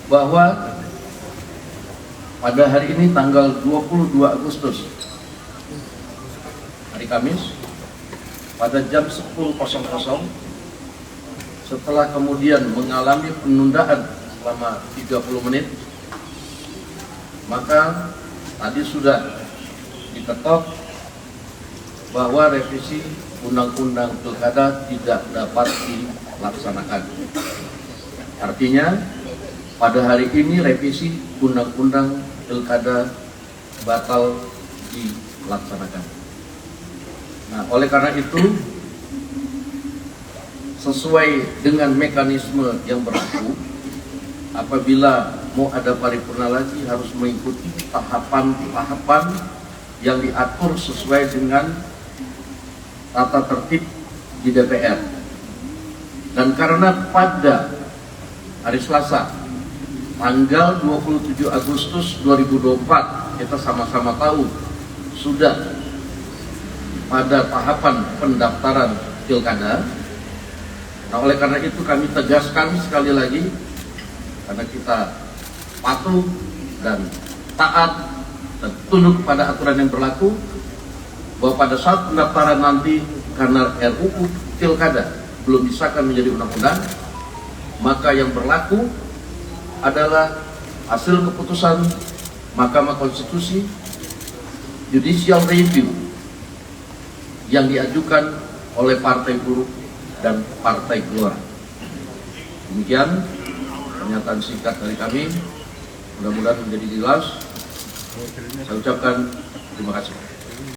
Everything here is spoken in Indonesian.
bahwa pada hari ini tanggal 22 Agustus, hari Kamis, pada jam 10.00, setelah kemudian mengalami penundaan selama 30 menit, maka tadi sudah diketok bahwa revisi Undang-Undang Pilkada tidak dapat dilaksanakan. Artinya, pada hari ini revisi Undang-Undang Pilkada batal dilaksanakan. Nah, oleh karena itu, sesuai dengan mekanisme yang berlaku, apabila mau ada paripurna lagi harus mengikuti tahapan-tahapan yang diatur sesuai dengan tata tertib di DPR. Dan karena pada hari Selasa tanggal 27 Agustus 2024 kita sama-sama tahu sudah pada tahapan pendaftaran pilkada. Nah, oleh karena itu kami tegaskan sekali lagi, karena kita patuh dan taat dan tunduk pada aturan yang berlaku, bahwa pada saat pendaftaran nanti karena RUU Pilkada belum disahkan menjadi undang-undang, maka yang berlaku adalah hasil keputusan Mahkamah Konstitusi Judicial Review yang diajukan oleh Partai Buruh dan Partai Gelora. Demikian pernyataan singkat dari kami, mudah-mudahan menjadi jelas. Saya ucapkan terima kasih.